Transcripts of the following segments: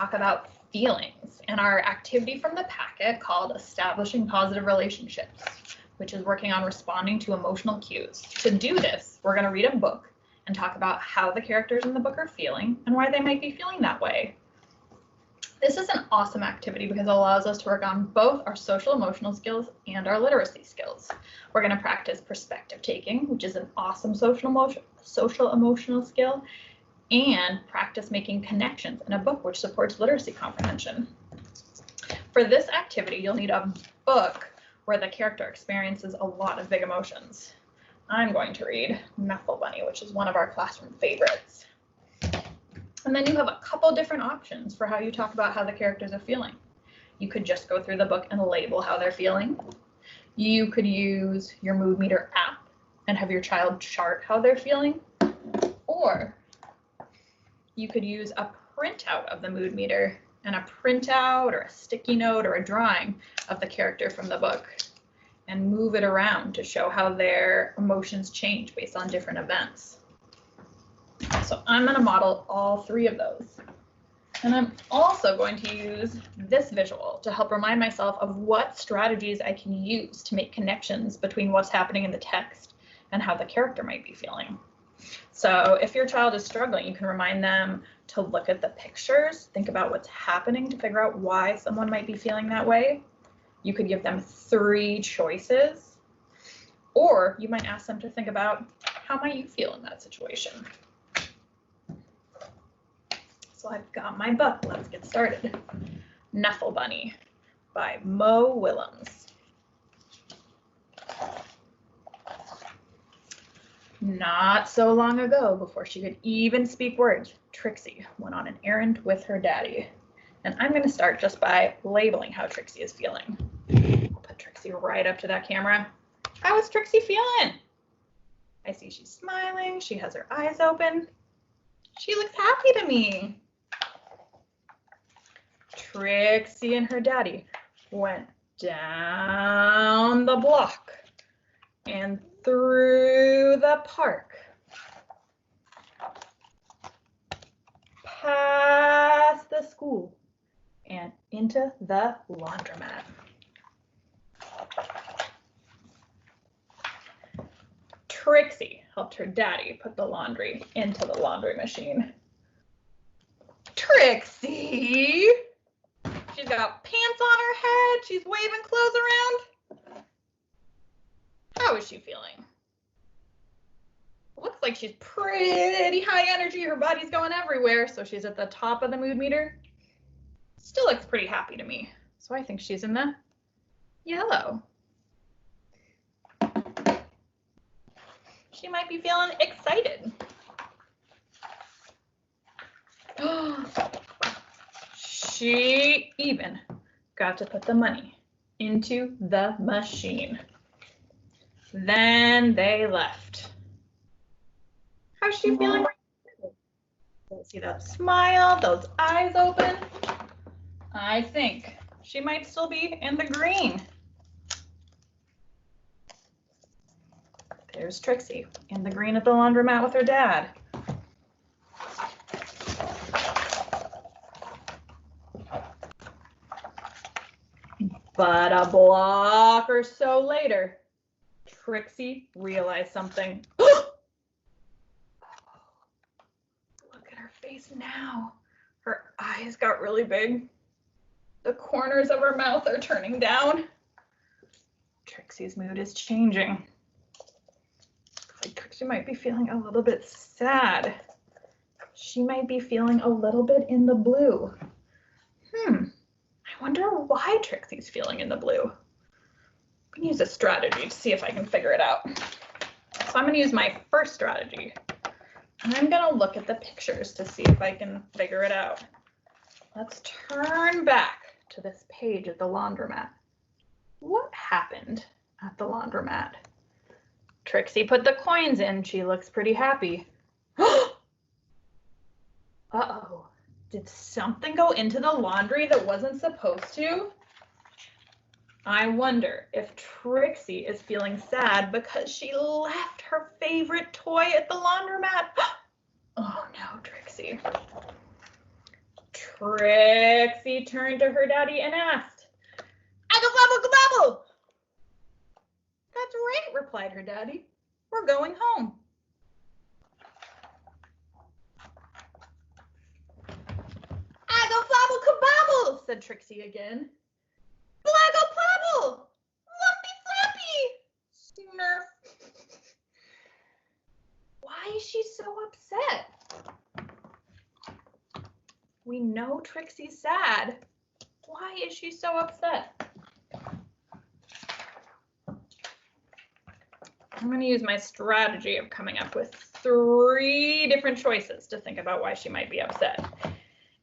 talk about feelings and our activity from the packet called Establishing Positive Relationships, which is working on responding to emotional cues. To do this, we're going to read a book and talk about how the characters in the book are feeling and why they might be feeling that way. This is an awesome activity because it allows us to work on both our social emotional skills and our literacy skills. We're going to practice perspective taking, which is an awesome social emotional skill, and practice making connections in a book, which supports literacy comprehension. For this activity, you'll need a book where the character experiences a lot of big emotions. I'm going to read Methyl Bunny, which is one of our classroom favorites. And then you have a couple different options for how you talk about how the characters are feeling. You could just go through the book and label how they're feeling. You could use your mood meter app and have your child chart how they're feeling. Or you could use a printout of the mood meter and a printout or a sticky note or a drawing of the character from the book and move it around to show how their emotions change based on different events. So I'm going to model all three of those. And I'm also going to use this visual to help remind myself of what strategies I can use to make connections between what's happening in the text and how the character might be feeling. So if your child is struggling, you can remind them to look at the pictures, think about what's happening to figure out why someone might be feeling that way. You could give them 3 choices, or you might ask them to think about how might you feel in that situation. So I've got my book. Let's get started. Methyl Bunny by Mo Willems. Not so long ago, before she could even speak words, Trixie went on an errand with her daddy. And I'm going to start just by labeling how Trixie is feeling. I'll put Trixie right up to that camera. How is Trixie feeling? I see she's smiling. She has her eyes open. She looks happy to me. Trixie and her daddy went down the block and through the park, past the school, and into the laundromat. Trixie helped her daddy put the laundry into the laundry machine. Trixie! She's got pants on her head. She's waving clothes around. How is she feeling? Looks like she's pretty high energy. Her body's going everywhere, so she's at the top of the mood meter. Still looks pretty happy to me, so I think she's in the yellow. She might be feeling excited. She even got to put the money into the machine. Then they left. How's she feeling? See that smile, those eyes open. I think she might still be in the green. There's Trixie in the green at the laundromat with her dad. But a block or so later, Trixie realized something. Look at her face now. Her eyes got really big. The corners of her mouth are turning down. Trixie's mood is changing. Looks like Trixie might be feeling a little bit sad. She might be feeling a little bit in the blue. I wonder why Trixie's feeling in the blue. I'm going to use a strategy to see if I can figure it out. So I'm going to use my first strategy. And I'm going to look at the pictures to see if I can figure it out. Let's turn back to this page at the laundromat. What happened at the laundromat? Trixie put the coins in. She looks pretty happy. Uh-oh. Did something go into the laundry that wasn't supposed to? I wonder if Trixie is feeling sad because she left her favorite toy at the laundromat. Oh no, Trixie. Trixie turned to her daddy and asked, "Agababble, "That's right," replied her daddy. "We're going home." "Agababble kababble," said Trixie again. "Blaggle plabble, lumpy flappy." Snurf. Why is she so upset? We know Trixie's sad. Why is she so upset? I'm going to use my strategy of coming up with 3 different choices to think about why she might be upset.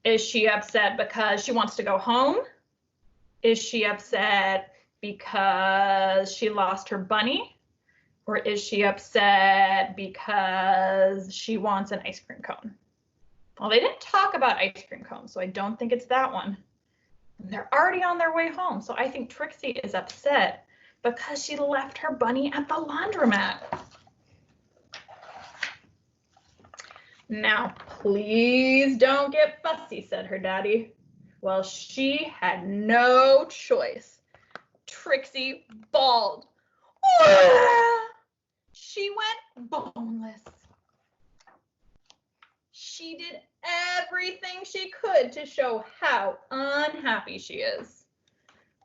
Is she upset because she wants to go home? Is she upset because she lost her bunny? Or is she upset because she wants an ice cream cone? Well, they didn't talk about ice cream cones, so I don't think it's that one. They're already on their way home, so I think Trixie is upset because she left her bunny at the laundromat. "Now, please don't get fussy," said her daddy. Well, she had no choice. Trixie bawled. She went boneless. She did everything she could to show how unhappy she is.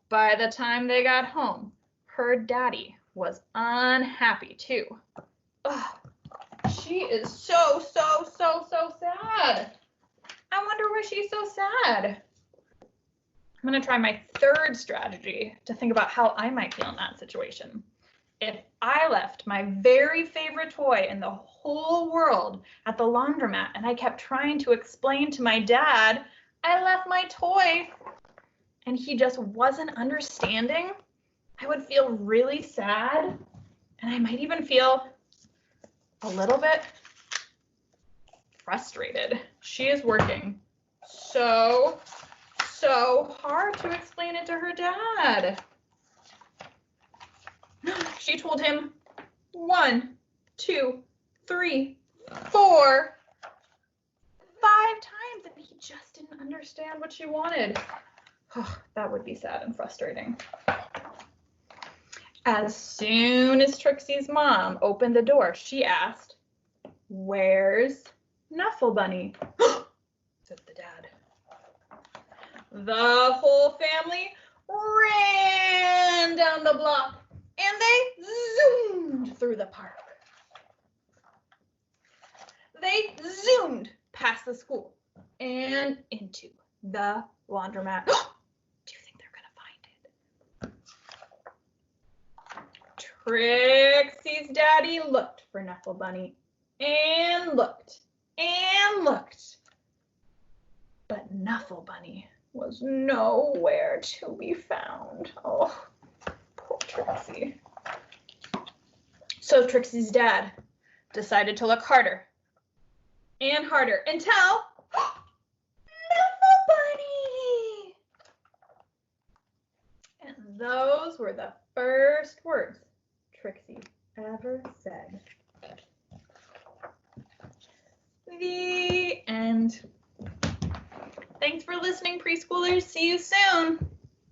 By the time they got home, her daddy was unhappy too. Ugh, she is so sad. I wonder why she's so sad. I'm going to try my 3rd strategy to think about how I might feel in that situation. If I left my very favorite toy in the whole world at the laundromat and I kept trying to explain to my dad I left my toy and he just wasn't understanding, I would feel really sad and I might even feel a little bit frustrated. She is working so hard to explain it to her dad. She told him 1, 2, 3, 4, 5 times, and he just didn't understand what she wanted. Oh, that would be sad and frustrating. As soon as Trixie's mom opened the door, she asked, "Where's Nuffle Bunny?" said the dad. The whole family ran down the block and they zoomed through the park. They zoomed past the school and into the laundromat. Do you think they're gonna find it? Trixie's daddy looked for Nuffle Bunny and looked and looked, but Nuffle Bunny was nowhere to be found. Oh, poor Trixie. So Trixie's dad decided to look harder and harder until Nuffle Bunny! And those were the first words Trixie ever said. The end. Thanks for listening, preschoolers. See you soon.